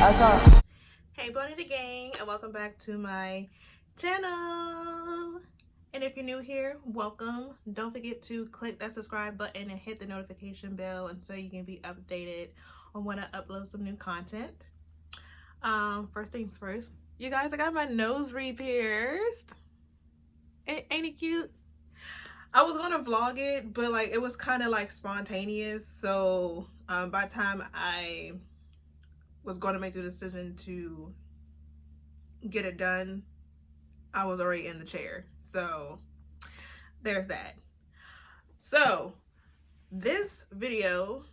Hey Bonita Gang, and welcome back to my channel. And if you're new here, welcome. Don't forget to click that subscribe button and hit the notification bell, and so you can be updated on when I upload some new content. First things first, you guys, I got my nose re-pierced. Ain't it cute? I was gonna vlog it, but like it was kind of like spontaneous, so by the time I was going to make the decision to get it done, I was already in the chair. So there's that. So this video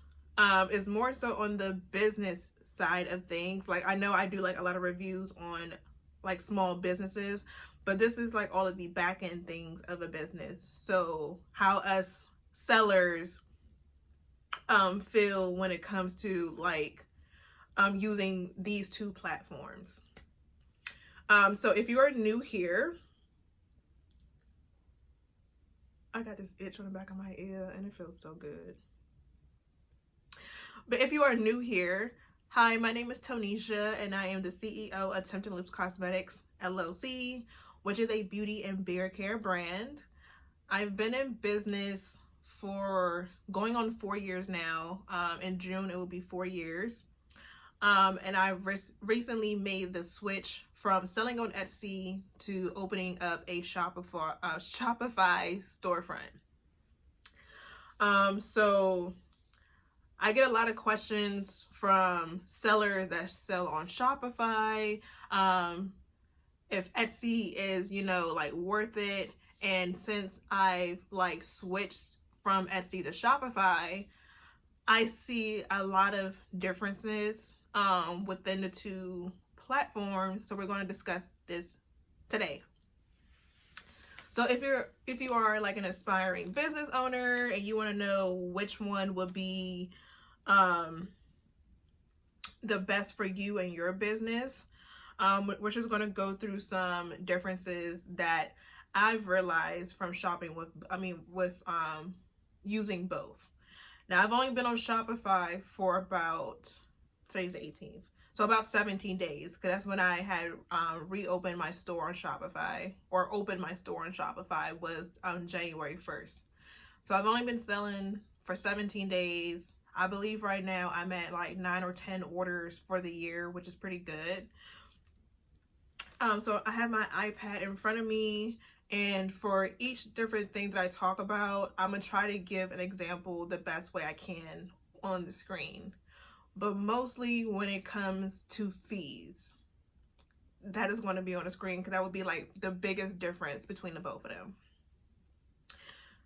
is more so on the business side of things. Like, I know I do like a lot of reviews on like small businesses, but this is like all of the back end things of a business. So how us sellers feel when it comes to like using these two platforms. So if you are new here, I got this itch on the back of my ear and it feels so good. But if you are new here, hi, my name is Tonisha and I am the CEO of Tempting Loops Cosmetics LLC, which is a beauty and beard care brand. I've been in business for going on 4 years now. In June, it will be 4 years. And I recently made the switch from selling on Etsy to opening up a Shopify storefront. So I get a lot of questions from sellers that sell on Shopify, if Etsy is, like worth it. And since I've like switched from Etsy to Shopify, I see a lot of differences within the two platforms. So we're going to discuss this today. So if you are like an aspiring business owner and you want to know which one would be the best for you and your business, we're just going to go through some differences that I've realized from shopping with using both. Now, I've only been on Shopify for about, today's the 18th, so about 17 days, because that's when I had reopened my store on Shopify, or opened my store on Shopify, was on January 1st. So I've only been selling for 17 days. I believe right now I'm at like 9 or 10 orders for the year, which is pretty good. So I have my iPad in front of me, and for each different thing that I talk about, I'm going to try to give an example the best way I can on the screen. But mostly when it comes to fees, that is going to be on the screen, because that would be like the biggest difference between the both of them.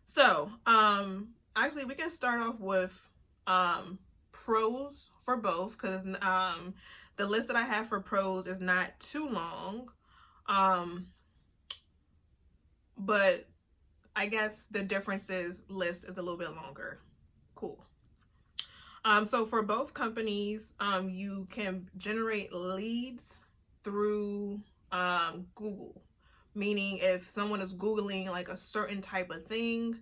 So, actually we can start off with pros for both, because the list that I have for pros is not too long. But I guess the differences list is a little bit longer. Cool. So for both companies, you can generate leads through Google. Meaning if someone is Googling like a certain type of thing,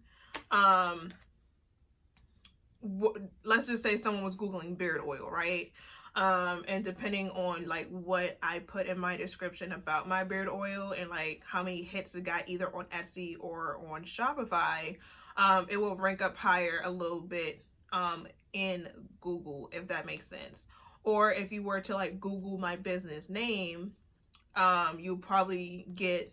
let's just say someone was Googling beard oil, right? And depending on like what I put in my description about my beard oil and like how many hits it got either on Etsy or on Shopify, it will rank up higher a little bit in Google, if that makes sense. Or if you were to like Google my business name, you'll probably get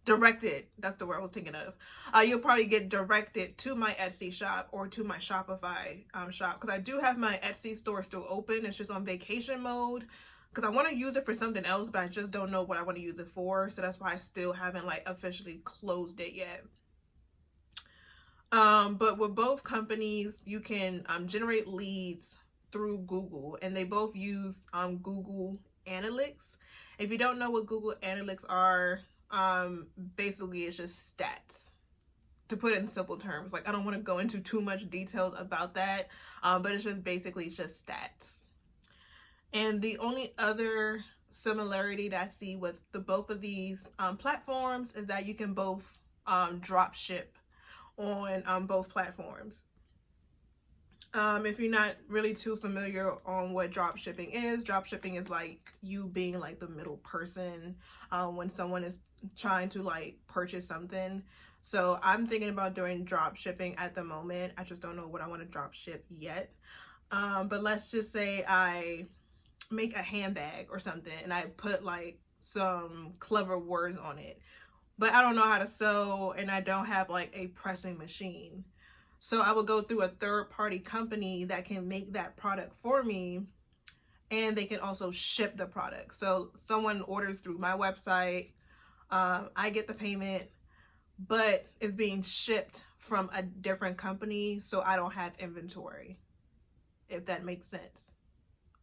directed, that's the word I was thinking of. You'll probably get directed to my Etsy shop or to my Shopify shop, because I do have my Etsy store still open. It's just on vacation mode because I want to use it for something else, but I just don't know what I want to use it for. So that's why I still haven't like officially closed it yet. But with both companies, you can generate leads through Google, and they both use Google Analytics. If you don't know what Google Analytics are, basically it's just stats, to put it in simple terms. Like, I don't want to go into too much details about that, but it's just basically just stats. And the only other similarity that I see with the both of these platforms is that you can both drop ship on both platforms. If you're not really too familiar on what drop shipping is like you being like the middle person when someone is trying to like purchase something. So I'm thinking about doing drop shipping at the moment. I just don't know what I want to drop ship yet. But let's just say I make a handbag or something and I put like some clever words on it, but I don't know how to sew and I don't have like a pressing machine. So I would go through a third party company that can make that product for me, and they can also ship the product. So someone orders through my website, I get the payment, but it's being shipped from a different company, so I don't have inventory, if that makes sense.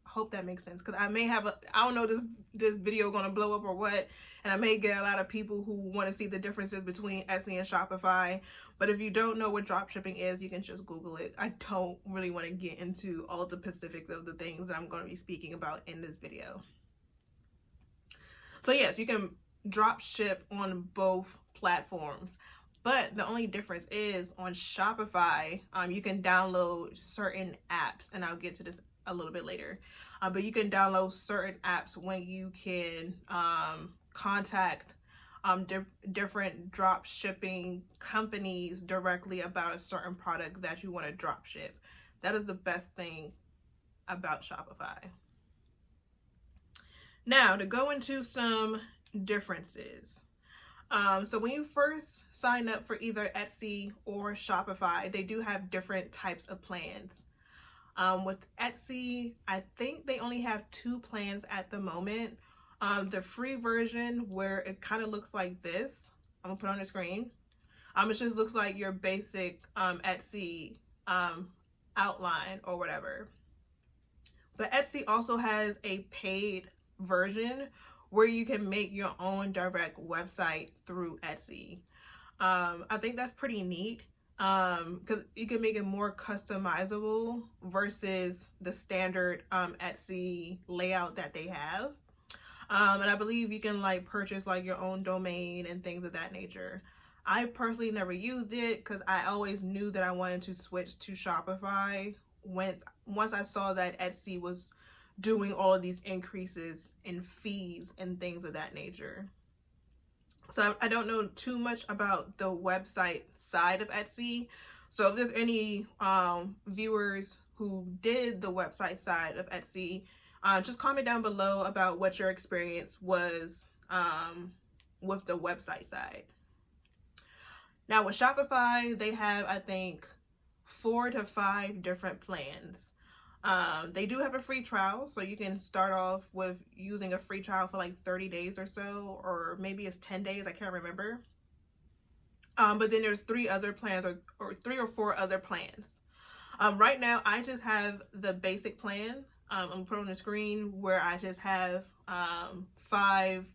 Hope that makes sense, because I may have I don't know, this video gonna blow up or what, and I may get a lot of people who want to see the differences between Etsy and Shopify. But if you don't know what drop shipping is, you can just Google it. I don't really want to get into all the specifics of the things that I'm going to be speaking about in this video. So yes, you can drop ship on both platforms, but the only difference is on Shopify, you can download certain apps, and I'll get to this a little bit later. But you can download certain apps when you can contact different drop shipping companies directly about a certain product that you want to drop ship. That is the best thing about Shopify. Now, to go into some differences. So when you first sign up for either Etsy or Shopify, they do have different types of plans. With Etsy, I think they only have 2 plans at the moment. The free version, where it kind of looks like this, I'm gonna put on the screen. It just looks like your basic Etsy outline or whatever. But Etsy also has a paid version where you can make your own direct website through Etsy. I think that's pretty neat, because you can make it more customizable versus the standard Etsy layout that they have. And I believe you can like purchase like your own domain and things of that nature. I personally never used it because I always knew that I wanted to switch to Shopify once I saw that Etsy was doing all of these increases in fees and things of that nature. So I don't know too much about the website side of Etsy. So if there's any viewers who did the website side of Etsy, just comment down below about what your experience was with the website side. Now with Shopify, they have, I think, 4 to 5 different plans. They do have a free trial, so you can start off with using a free trial for like 30 days or so, or maybe it's 10 days, I can't remember. But then there's 3 other plans, or 3 or 4 other plans. Right now, I just have the basic plan. I'm gonna put on the screen where I just have 5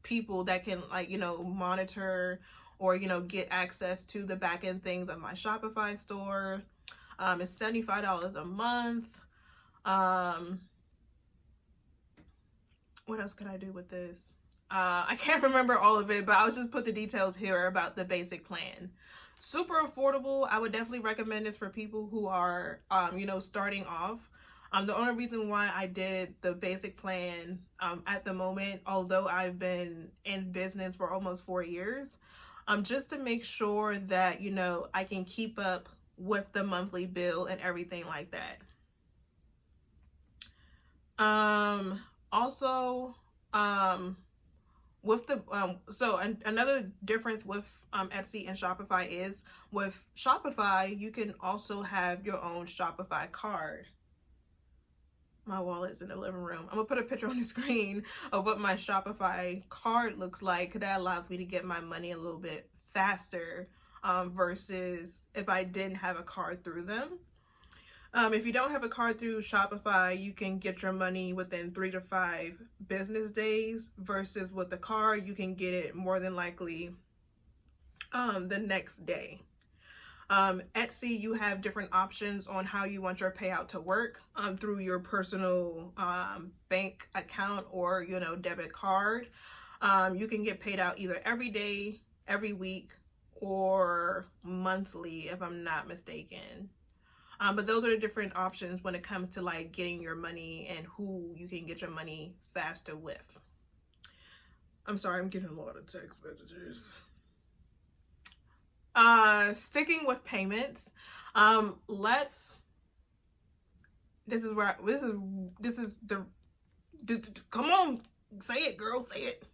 people that can, like, monitor or, get access to the back end things of my Shopify store. It's $75 a month. What else could I do with this? I can't remember all of it, but I'll just put the details here about the basic plan. Super affordable. I would definitely recommend this for people who are, starting off. The only reason why I did the basic plan at the moment, although I've been in business for almost 4 years, just to make sure that, I can keep up with the monthly bill and everything like that. Also, with the another difference with Etsy and Shopify is, with Shopify you can also have your own Shopify card. My wallet's in the living room. I'm gonna put a picture on the screen of what my Shopify card looks like. That allows me to get my money a little bit faster versus if I didn't have a card through them. If you don't have a card through Shopify, you can get your money within 3 to 5 business days, versus with the card, you can get it more than likely the next day. Etsy, you have different options on how you want your payout to work through your personal bank account or, debit card. You can get paid out either every day, every week, or monthly, if I'm not mistaken. But those are the different options when it comes to like getting your money and who you can get your money faster with. I'm sorry, I'm getting a lot of text messages. Sticking with payments, this is come on, say it, girl, say it.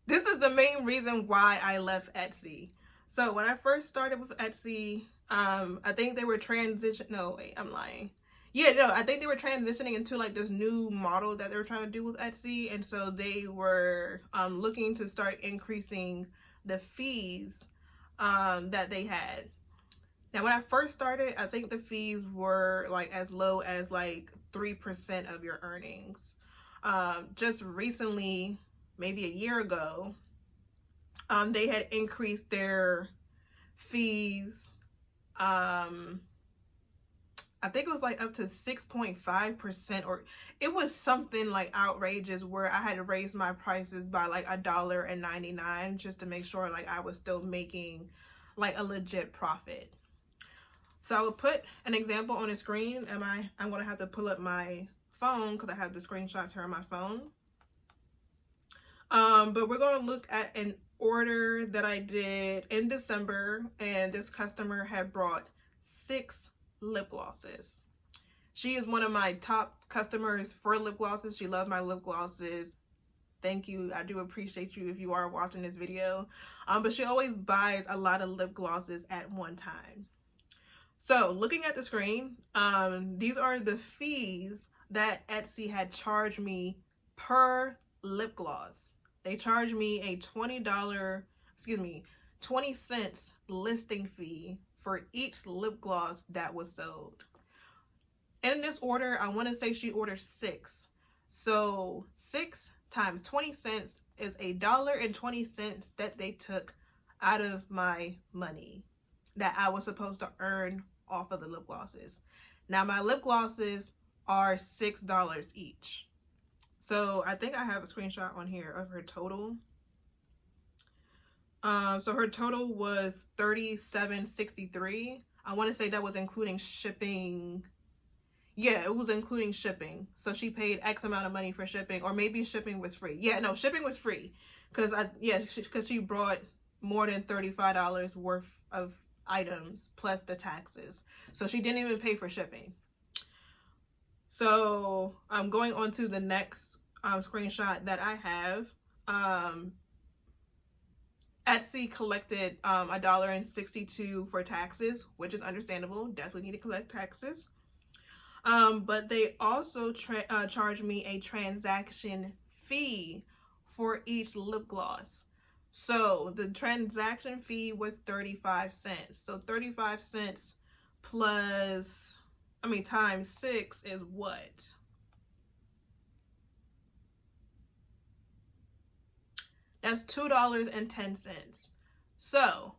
This is the main reason why I left Etsy. So when I first started with Etsy, I think they were I'm lying. Yeah, no, I think they were transitioning into like this new model that they were trying to do with Etsy. And so they were looking to start increasing the fees that they had. Now, when I first started, I think the fees were like as low as like 3% of your earnings. Just recently, maybe a year ago, they had increased their fees. I think it was like up to 6.5%, or it was something like outrageous where I had to raise my prices by like $1.99 just to make sure like I was still making like a legit profit. So I will put an example on the screen. I'm going to have to pull up my phone because I have the screenshots here on my phone. But we're going to look at an order that I did in December, and this customer had brought 6 lip glosses. She is one of my top customers for lip glosses. She loves my lip glosses. Thank you. I do appreciate you if you are watching this video. But she always buys a lot of lip glosses at one time. So looking at the screen, these are the fees that Etsy had charged me per lip gloss. They charged me a $20 cents listing fee for each lip gloss that was sold. In this order, I want to say she ordered 6. So 6 times 20 cents is $1.20 that they took out of my money that I was supposed to earn off of the lip glosses. Now my lip glosses are $6 each. So I think I have a screenshot on here of her total. So her total was $37.63. I want to say that was including shipping. Yeah, it was including shipping. So she paid X amount of money for shipping, or maybe shipping was free. Yeah, no, shipping was free because she brought more than $35 worth of items plus the taxes. So she didn't even pay for shipping. So I'm going on to the next screenshot that I have. Etsy collected $1.62 for taxes, which is understandable. Definitely need to collect taxes. But they also charged me a transaction fee for each lip gloss. So the transaction fee was 35 cents. So 35 cents times 6 is what? That's $2.10. So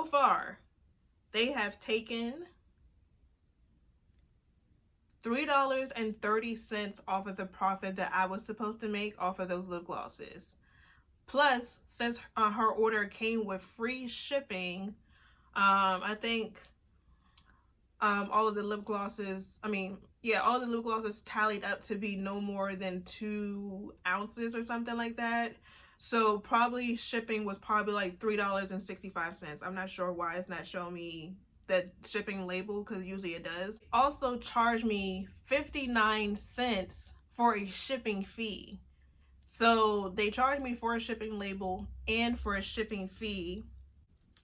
far, they have taken $3.30 off of the profit that I was supposed to make off of those lip glosses. Plus, since her order came with free shipping, I think all of the lip glosses tallied up to be no more than 2 ounces or something like that. So probably shipping was probably like $3.65. I'm not sure why it's not showing me the shipping label, because usually it does. Also charged me 59 cents for a shipping fee. So they charged me for a shipping label and for a shipping fee.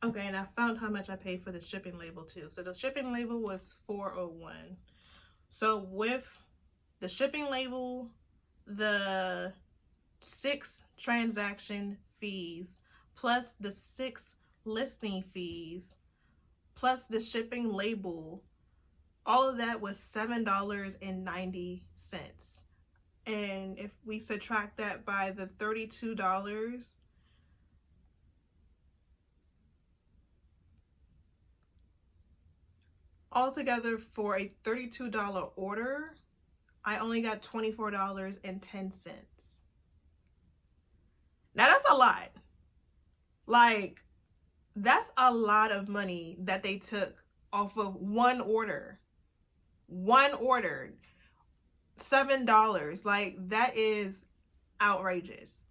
Okay, and I found how much I paid for the shipping label too. So the shipping label was $4.01. So with the shipping label, the 6 transaction fees, plus the 6 listing fees, plus the shipping label, all of that was $7.90. And if we subtract that by the $32, altogether for a $32 order, I only got $24.10. Now that's a lot. Like, that's a lot of money that they took off of one order. One order, $7. Like, that is outrageous.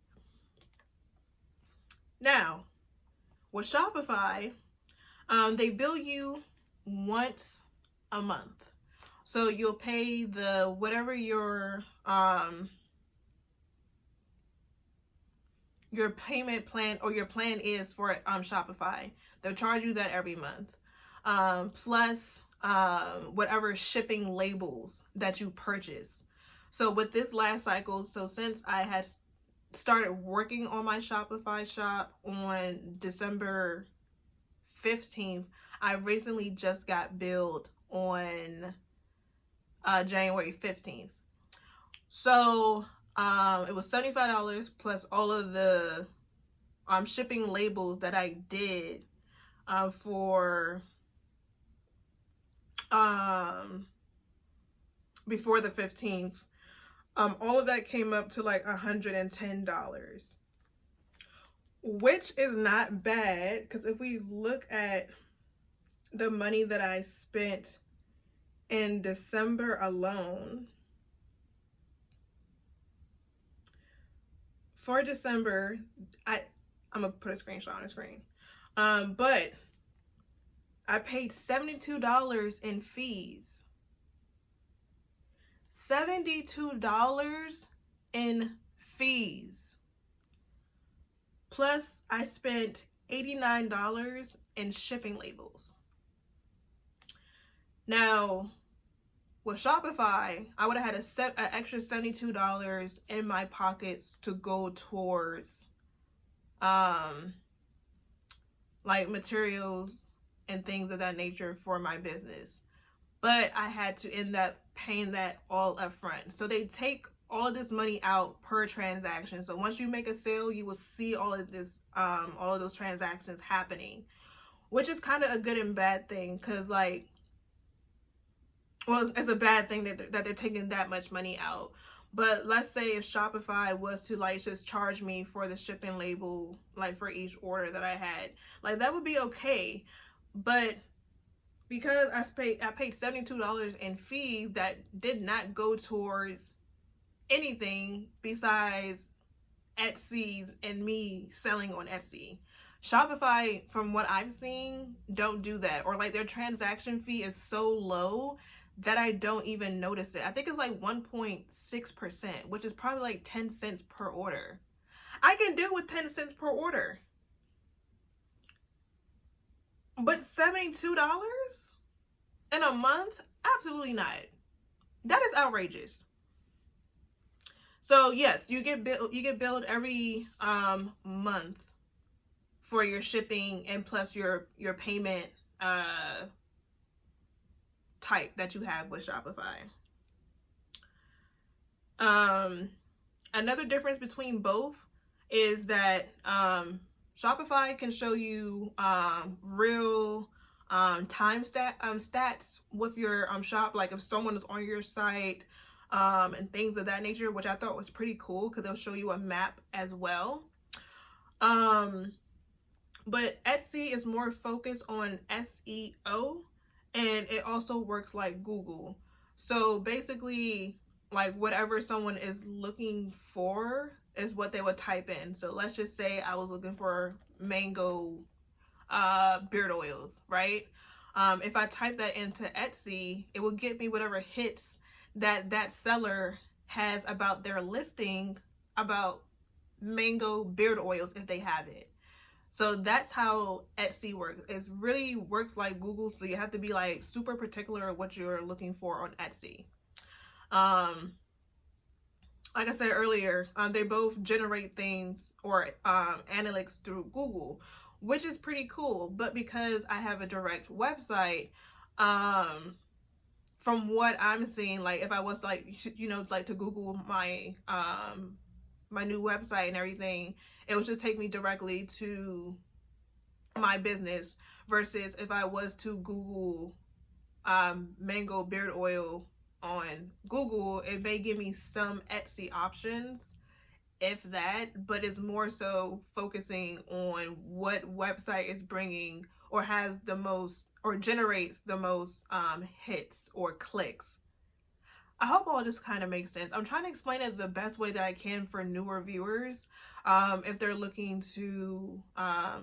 Now, with Shopify, they bill you once a month. So you'll pay the whatever your payment plan or your plan is for Shopify. They'll charge you that every month. Plus whatever shipping labels that you purchase. So with this last cycle, so since I had started working on my Shopify shop on December 15th, I recently just got billed on January 15th. So it was $75 plus all of the shipping labels that I did for before the 15th. All of that came up to like $110, which is not bad, because if we look at the money that I spent in December alone, for December, I'm gonna put a screenshot on the screen, but I paid $72 in fees. $72 in fees. Plus, I spent $89 in shipping labels. Now, with Shopify, I would have had an extra $72 in my pockets to go towards like materials and things of that nature for my business. But I had to end up paying that all up front. So they take all of this money out per transaction. So once you make a sale, you will see all of this, all of those transactions happening, which is kind of a good and bad thing. Cause like, well, it's a bad thing that they're taking that much money out. But let's say if Shopify was to like just charge me for the shipping label, like for each order that I had, like that would be okay. But because I paid $72 in fees that did not go towards anything besides Etsy and me selling on Etsy. Shopify, from what I've seen, don't do that. Or like their transaction fee is so low that I don't even notice it. I think it's like 1.6%, which is probably like 10 cents per order. I can deal with 10 cents per order. But $72 in a month? Absolutely not. That is outrageous. So yes, you get billed every month for your shipping and plus your payment type that you have with Shopify. Another difference between both is that Shopify can show you real stats with your shop, like if someone is on your site and things of that nature, which I thought was pretty cool because they'll show you a map as well. But Etsy is more focused on SEO, and it also works like Google. So basically, like whatever someone is looking for is what they would type in. So let's just say I was looking for mango beard oils, right? If I type that into Etsy, it will get me whatever hits that seller has about their listing about mango beard oils if they have it. So that's how Etsy works. It really works like Google, so you have to be like super particular of what you're looking for on Etsy. Like I said earlier, they both generate things or analytics through Google, which is pretty cool. But because I have a direct website, from what I'm seeing, like if I was like, like to Google my my new website and everything, it would just take me directly to my business, versus if I was to Google mango beard oil on Google, it may give me some Etsy options if that, but it's more so focusing on what website is bringing or has the most or generates the most hits or clicks. I hope all this kind of makes sense. I'm trying to explain it the best way that I can for newer viewers, if they're looking to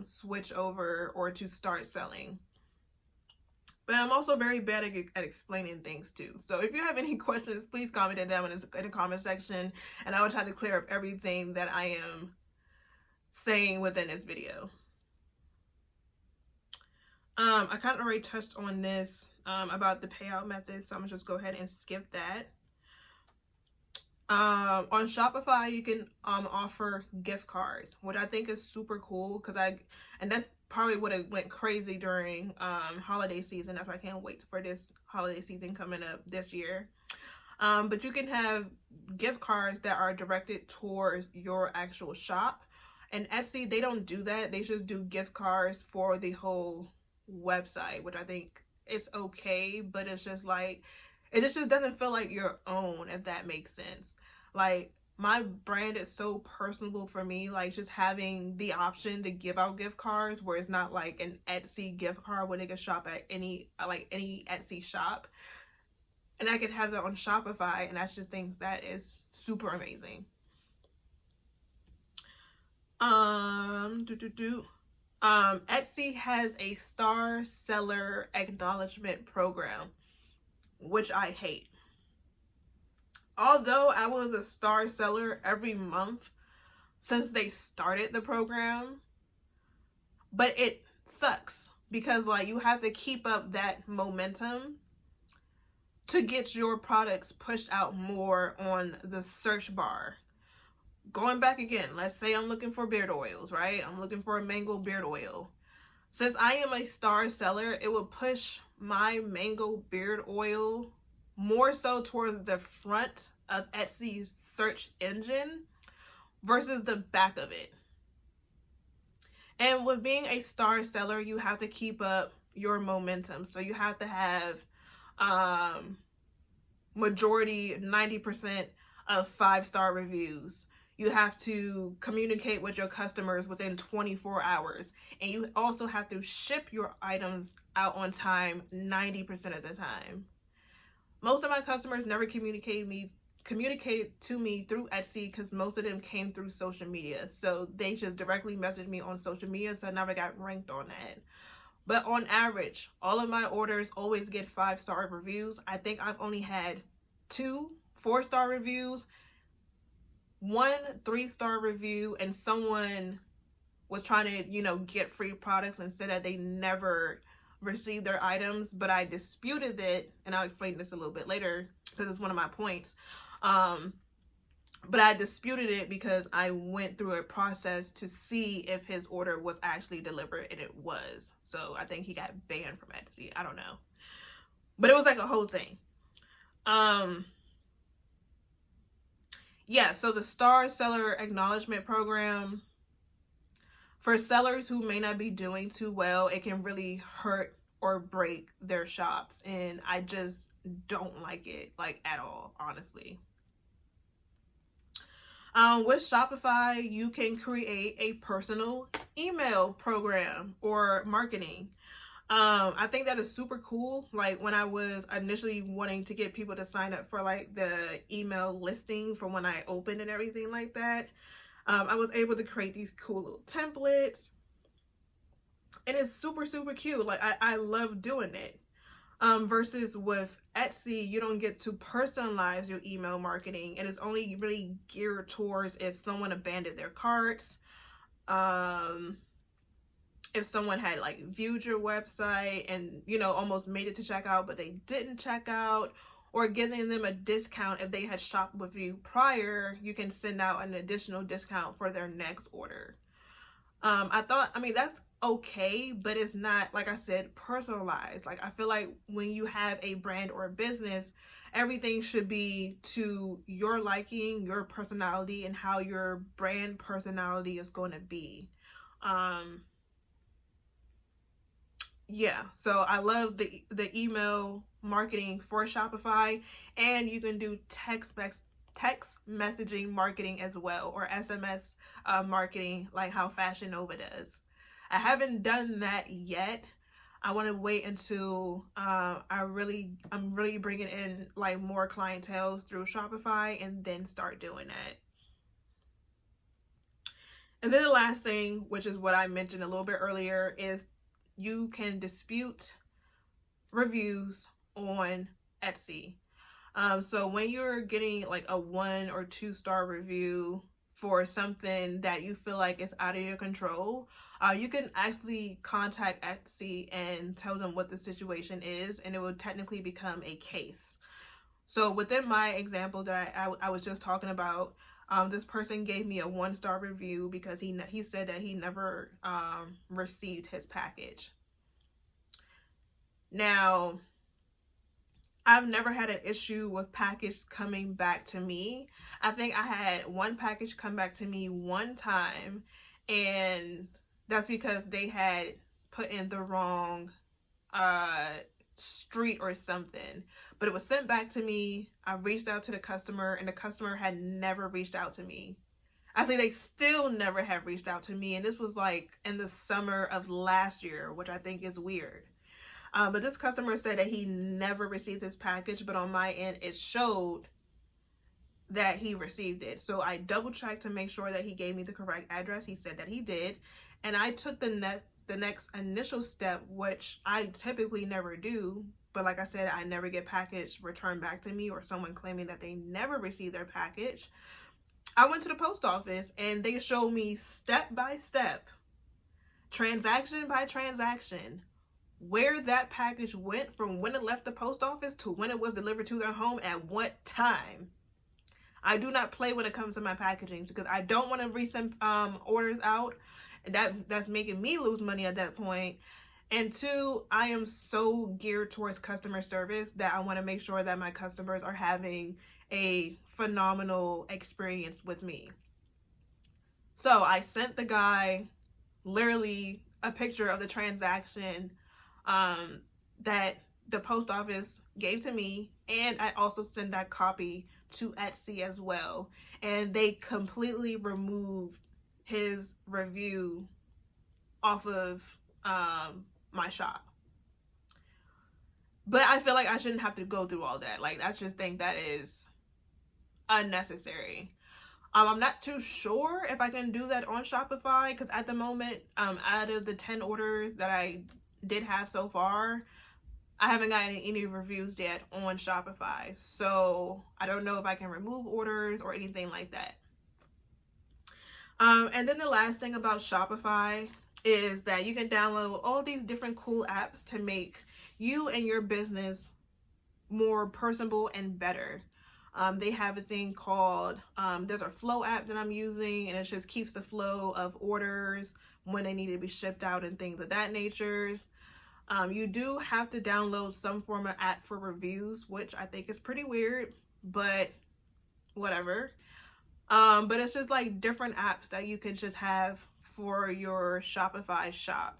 switch over or to start selling. But I'm also very bad at explaining things too. So if you have any questions, please comment it down in the comment section, and I will try to clear up everything that I am saying within this video. I kind of already touched on this about the payout method, so I'm gonna just go ahead and skip that. On Shopify, you can offer gift cards, which I think is super cool and that's probably what it went crazy during holiday season. That's why I can't wait for this holiday season coming up this year. But you can have gift cards that are directed towards your actual shop. And Etsy, they don't do that. They just do gift cards for the whole website, which I think is okay, but it's just like, it just doesn't feel like your own, if that makes sense. Like, my brand is so personable for me, like just having the option to give out gift cards where it's not like an Etsy gift card where they can shop at any Etsy shop. And I could have that on Shopify, and I just think that is super amazing. Etsy has a star seller acknowledgement program, which I hate. Although I was a star seller every month since they started the program, but it sucks because like you have to keep up that momentum to get your products pushed out more on the search bar. Going back again, let's say I'm looking for beard oils, right? I'm looking for a mango beard oil. Since I am a star seller, it will push my mango beard oil more so towards the front of Etsy's search engine versus the back of it. And with being a star seller, you have to keep up your momentum. So you have to have majority 90% of 5-star reviews. You have to communicate with your customers within 24 hours. And you also have to ship your items out on time 90% of the time. Most of my customers never communicated to me through Etsy because most of them came through social media. So they just directly messaged me on social media, so I never got ranked on that. But on average, all of my orders always get 5-star reviews. I think I've only had 2 4-star reviews, 1 3-star review, and someone was trying to, get free products and said that they never received their items, but I disputed it, and I'll explain this a little bit later because it's one of my points. But I disputed it because I went through a process to see if his order was actually delivered, and it was. So I think he got banned from Etsy. I don't know. But it was like a whole thing. Yeah, so the Star Seller Acknowledgement Program, for sellers who may not be doing too well, it can really hurt or break their shops. And I just don't like it, like at all, honestly. With Shopify, you can create a personal email program or marketing. I think that is super cool. Like when I was initially wanting to get people to sign up for like the email listing for when I opened and everything like that, I was able to create these cool little templates, and it's super, super cute. Like I love doing it. Versus with Etsy, you don't get to personalize your email marketing, and it's only really geared towards if someone abandoned their carts, if someone had like viewed your website and almost made it to checkout but they didn't check out, or giving them a discount if they had shopped with you prior. You can send out an additional discount for their next order. I mean that's okay, but it's not, like I said, personalized. Like I feel like when you have a brand or a business, everything should be to your liking, your personality, and how your brand personality is going to be. Yeah, so I love the email marketing for Shopify, and you can do text messaging marketing as well, or SMS marketing, like how Fashion Nova does. I haven't done that yet. I want to wait until I'm really bringing in like more clientele through Shopify, and then start doing that. And then the last thing, which is what I mentioned a little bit earlier, is you can dispute reviews on Etsy. So when you're getting like a 1 or 2 star review for something that you feel like is out of your control, you can actually contact Etsy and tell them what the situation is, and it will technically become a case. So within my example that I was just talking about, this person gave me a 1 star review because he said that he never received his package. Now, I've never had an issue with package coming back to me. I think I had one package come back to me one time, and that's because they had put in the wrong street or something. But it was sent back to me. I reached out to the customer, and the customer had never reached out to me. I think they still never have reached out to me, and this was like in the summer of last year, which I think is weird. But this customer said that he never received his package, but on my end, it showed that he received it. So I double checked to make sure that he gave me the correct address. He said that he did. And I took the next initial step, which I typically never do. But like I said, I never get package returned back to me or someone claiming that they never received their package. I went to the post office and they showed me step by step, transaction by transaction, where that package went from when it left the post office to when it was delivered to their home at what time. I do not play when it comes to my packaging because I don't want to resend orders out. That's making me lose money at that point. And 2, I am so geared towards customer service that I want to make sure that my customers are having a phenomenal experience with me. So I sent the guy literally a picture of the transaction that the post office gave to me, and I also sent that copy to Etsy as well, and they completely removed his review off of my shop. But I feel like I shouldn't have to go through all that. Like, I just think that is unnecessary. I'm not too sure if I can do that on Shopify, because at the moment, out of the 10 orders that I did have so far, I haven't gotten any reviews yet on Shopify. So I don't know if I can remove orders or anything like that. And then the last thing about Shopify is that you can download all these different cool apps to make you and your business more personable and better. They have a thing called, there's a flow app that I'm using, and it just keeps the flow of orders when they need to be shipped out and things of that nature. You do have to download some form of app for reviews, which I think is pretty weird, but whatever. But it's just like different apps that you could just have for your Shopify shop.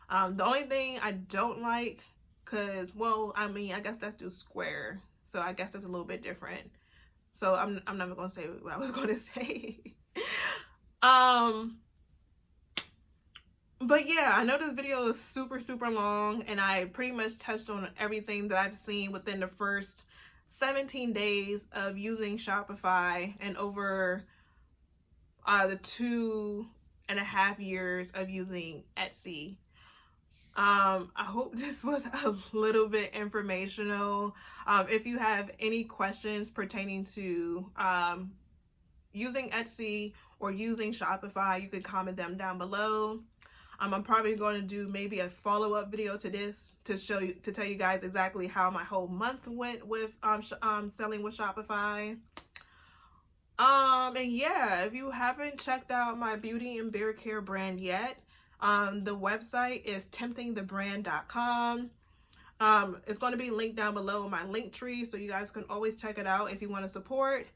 The only thing I don't like, because, well, I mean, I guess that's through Square, so I guess that's a little bit different. So I'm never going to say what I was going to say. But yeah, I know this video is super long, and I pretty much touched on everything that I've seen within the first 17 days of using Shopify and over the 2.5 years of using Etsy. I hope this was a little bit informational. If you have any questions pertaining to using Etsy or using Shopify, you could comment them down below. I'm probably going to do maybe a follow-up video to this to tell you guys exactly how my whole month went with selling with Shopify. And yeah, if you haven't checked out my beauty and beard care brand yet, the website is temptingthebrand.com. It's going to be linked down below in my link tree, so you guys can always check it out if you want to support.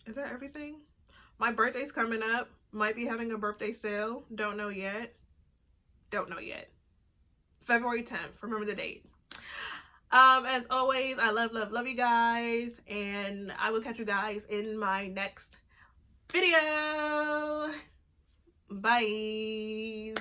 Is that everything? My birthday's coming up. Might be having a birthday sale. Don't know yet. February 10th. Remember the date. As always, I love you guys, and I will catch you guys in my next video. Bye.